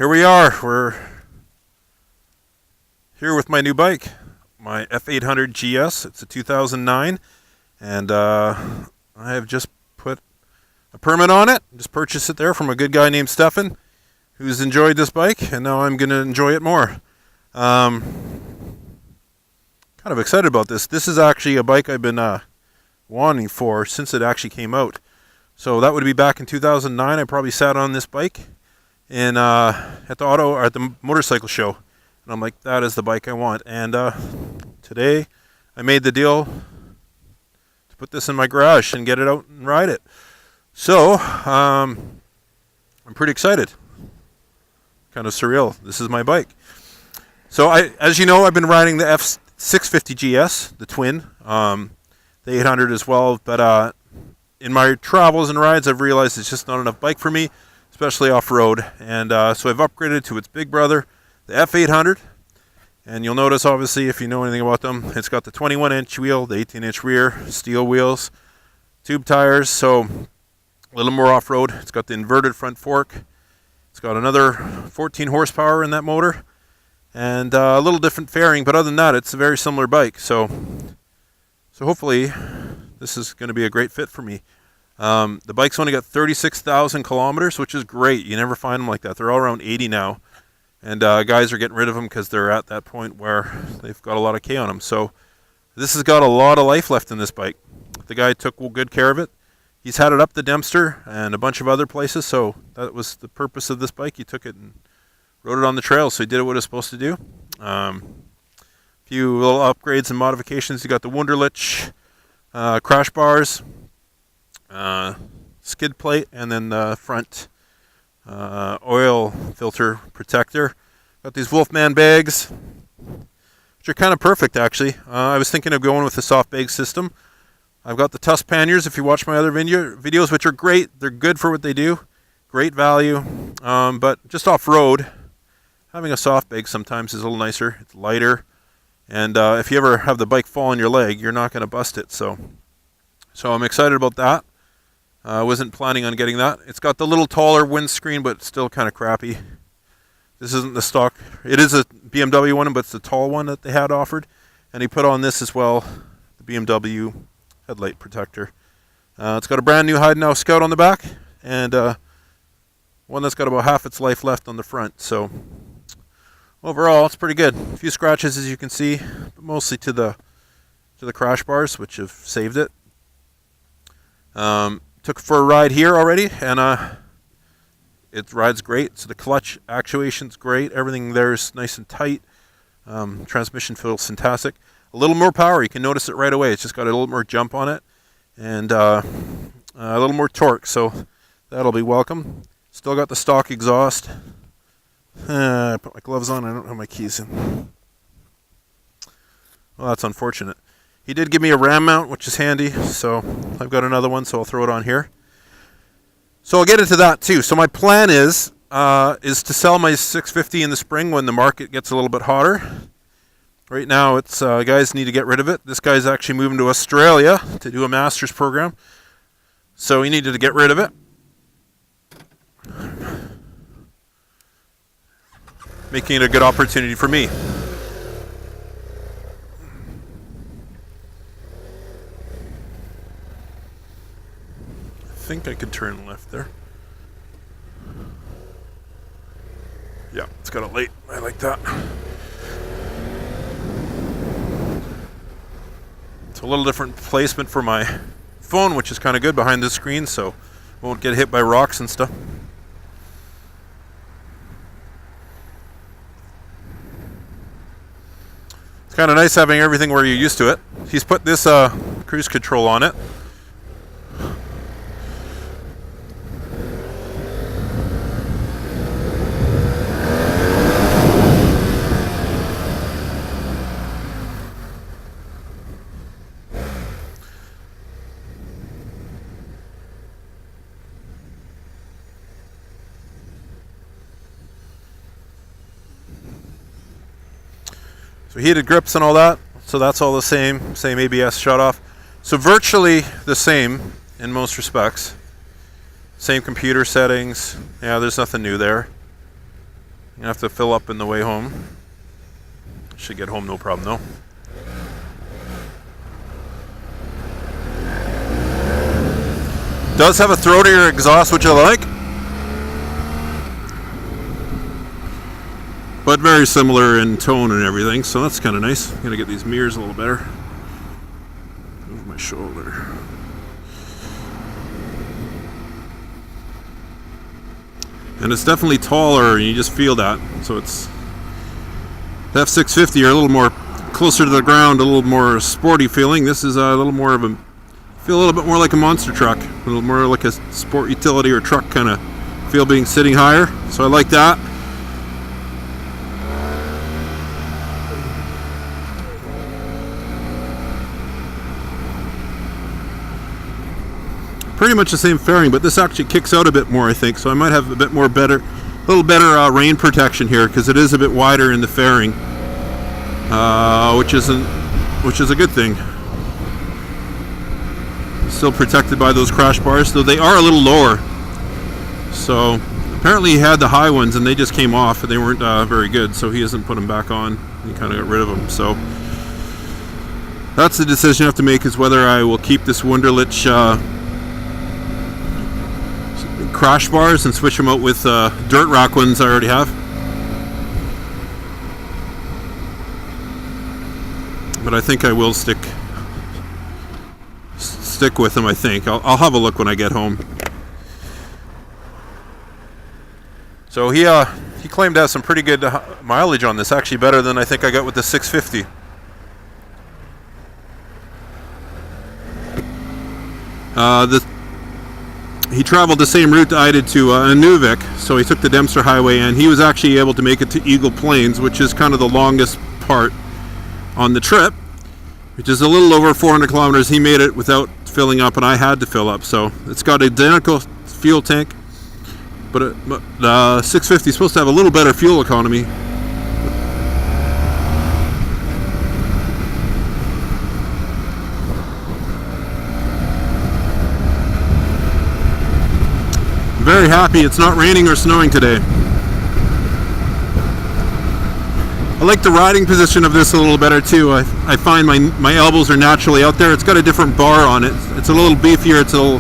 here we are. We're here with my new bike, my F800GS. It's a 2009, and I have just put a permit on it. Just purchased it there from a good guy named Stefan, who's enjoyed this bike, and now I'm going to enjoy it more. Kind of excited about this. This is actually a bike I've been wanting for since it actually came out. So that would be back in 2009. I probably sat on this bike in at the motorcycle show, and I'm like, that is the bike I want. And today I made the deal to put this in my garage and get it out and ride it. So I'm pretty excited. Kind of surreal. This is my bike. So as you know, I've been riding the F800GS, the twin, the 800 as well. But in my travels and rides, I've realized it's just not enough bike for me, especially off-road. And so I've upgraded to its big brother, the F800. And you'll notice, obviously, if you know anything about them, it's got the 21-inch wheel, the 18-inch rear, steel wheels, tube tires, so a little more off-road. It's got the inverted front fork. It's got another 14 horsepower in that motor, and a little different fairing, but other than that, it's a very similar bike. So hopefully this is going to be a great fit for me. The bike's only got 36,000 kilometers, which is great. You never find them like that. They're all around 80 now. And guys are getting rid of them because they're at that point where they've got a lot of K on them. So this has got a lot of life left in this bike. The guy took good care of it. He's had it up the Dempster and a bunch of other places. So that was the purpose of this bike. He took it and rode it on the trail. So he did what it was supposed to do. Few little upgrades and modifications. You got the Wunderlich crash bars, skid plate, and then the front oil filter protector. Got these Wolfman bags, which are kind of perfect actually. I was thinking of going with the soft bag system. I've got the Tusk panniers, if you watch my other videos, which are great. They're good for what they do. Great value. But just off-road, having a soft bag sometimes is a little nicer. It's lighter. And if you ever have the bike fall on your leg, you're not going to bust it. So I'm excited about that. I wasn't planning on getting that. It's got the little taller windscreen, but still kind of crappy. This isn't the stock. It is a BMW one, but it's the tall one that they had offered. And he put on this as well, the BMW headlight protector. It's got a brand new Heidenau Scout on the back, and one that's got about half its life left on the front. So overall, it's pretty good. A few scratches, as you can see, but mostly to the crash bars, which have saved it. Took it for a ride here already, and it rides great. So the clutch actuation's great. Everything there is nice and tight. Transmission feels fantastic. A little more power. You can notice it right away. It's just got a little more jump on it, and a little more torque. So that'll be welcome. Still got the stock exhaust. I put my gloves on. I don't have my keys in. Well, that's unfortunate. He did give me a ram mount, which is handy. So I've got another one, so I'll throw it on here. So I'll get into that too. So my plan is to sell my 650 in the spring when the market gets a little bit hotter. Right now, it's guys need to get rid of it. This guy's actually moving to Australia to do a master's program, so he needed to get rid of it. Making it a good opportunity for me. I think I could turn left there. Yeah, it's got a light. I like that. It's a little different placement for my phone, which is kind of good behind the screen, so won't get hit by rocks and stuff. It's kind of nice having everything where you're used to it. He's put this cruise control on it. So heated grips and all that, so that's all the same ABS shut-off. So virtually the same in most respects. Same computer settings. Yeah, there's nothing new there. gonna have to fill up in the way home. Should get home no problem though. Does have a throatier exhaust, which I like, but very similar in tone and everything, so that's kind of nice. I'm gonna get these mirrors a little better. Move my shoulder. And it's definitely taller, and you just feel that. So it's the F650 are a little more closer to the ground, a little more sporty feeling. This is a little more of a feel a little bit more like a monster truck, a little more like a sport utility or truck kind of feel, being sitting higher. So I like that. Pretty much the same fairing, but this actually kicks out a bit more, I think. So I might have a bit more a little better rain protection here, because it is a bit wider in the fairing, which is a good thing. Still protected by those crash bars, though they are a little lower. So apparently he had the high ones and they just came off and they weren't very good, so he hasn't put them back on. He kind of got rid of them. So that's the decision I have to make, is whether I will keep this Wunderlich crash bars and switch them out with dirt rack ones I already have. But I think I will stick with them. I think I'll have a look when I get home. So he claimed to have some pretty good mileage on this, actually better than I think I got with the 650. He traveled the same route that I did to Inuvik, so he took the Dempster Highway, and he was actually able to make it to Eagle Plains, which is kind of the longest part on the trip, which is a little over 400 kilometers. He made it without filling up, and I had to fill up. So it's got identical fuel tank, but the 650 is supposed to have a little better fuel economy. I'm very happy it's not raining or snowing today. I like the riding position of this a little better too. I find my elbows are naturally out there. It's got a different bar on it. It's a little beefier. It's a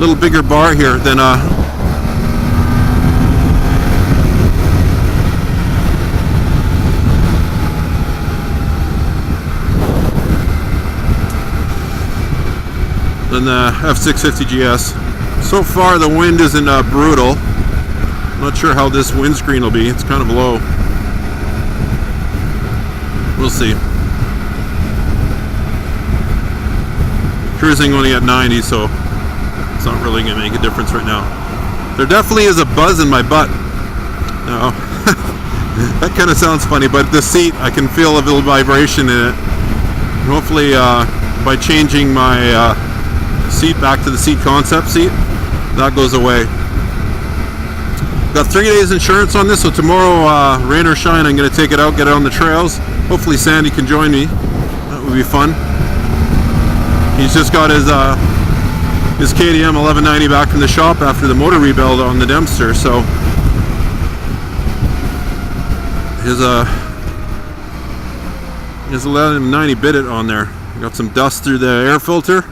little bigger bar here than the F800GS. So far the wind isn't brutal. I'm not sure how this windscreen will be. It's kind of low. We'll see. Cruising only at 90, so it's not really going to make a difference right now. There definitely is a buzz in my butt. No, that kind of sounds funny, but the seat, I can feel a little vibration in it. And hopefully, by changing my seat back to the seat concept seat, that goes away. Got 3 days insurance on this, so tomorrow, rain or shine, I'm going to take it out, get it on the trails. Hopefully Sandy can join me. That would be fun. He's just got his KTM 1190 back from the shop after the motor rebuild on the Dempster, so his 1190 bit it on there. Got some dust through the air filter,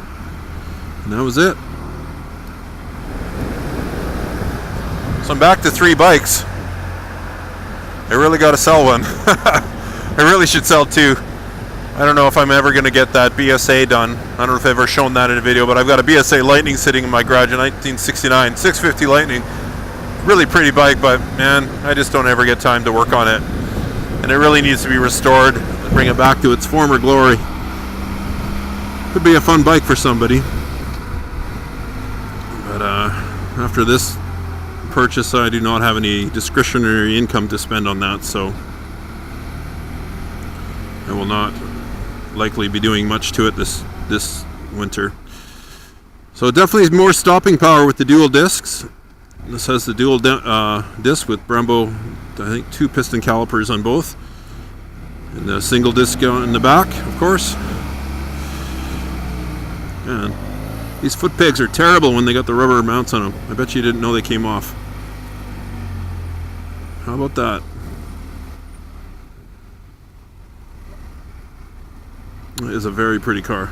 and that was it. So I'm back to 3 bikes. I really got to sell one. I really should sell 2. I don't know if I'm ever going to get that BSA done. I don't know if I've ever shown that in a video, but I've got a BSA Lightning sitting in my garage, a 1969 650 Lightning. Really pretty bike, but man, I just don't ever get time to work on it. And it really needs to be restored, bring it back to its former glory. Could be a fun bike for somebody. But after this purchase, I do not have any discretionary income to spend on that, so I will not likely be doing much to it this winter. So definitely more stopping power with the dual discs. This has the dual disc with Brembo, I think 2 piston calipers on both, and the single disc in the back, of course. And these foot pegs are terrible when they got the rubber mounts on them. I bet you didn't know they came off. How about that? It is a very pretty car.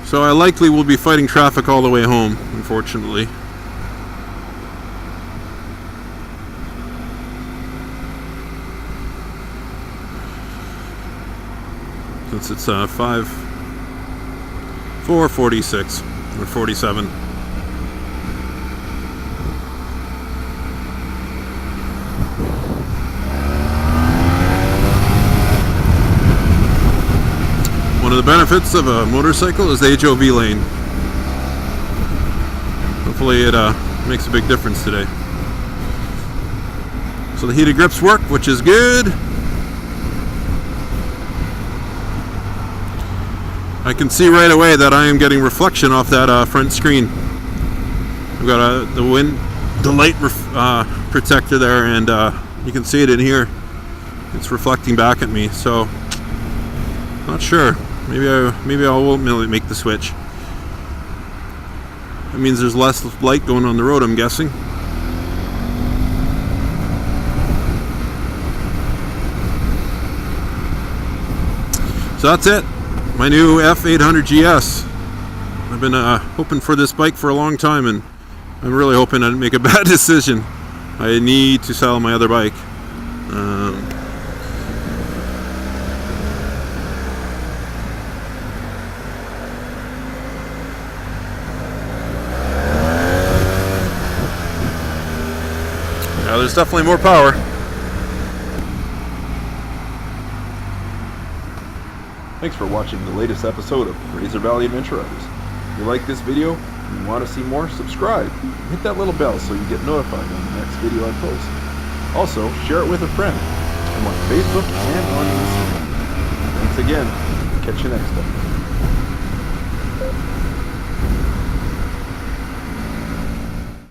So I likely will be fighting traffic all the way home, unfortunately. Since it's 4:46 or 47. One of the benefits of a motorcycle is the HOV lane. Hopefully it makes a big difference today. So the heated grips work, which is good. I can see right away that I am getting reflection off that front screen. I've got the light protector there, and you can see it in here. It's reflecting back at me, so not sure. Maybe I won't really make the switch. That means there's less light going on the road, I'm guessing. So that's it. My new F800GS. I've been hoping for this bike for a long time, and I'm really hoping I didn't make a bad decision. I need to sell my other bike. Yeah, there's definitely more power. Thanks for watching the latest episode of Fraser Valley Adventure Riders. If you like this video and you want to see more, subscribe and hit that little bell so you get notified when the next video I post. Also, share it with a friend. I'm on Facebook and on Instagram. Thanks again. Catch you next time.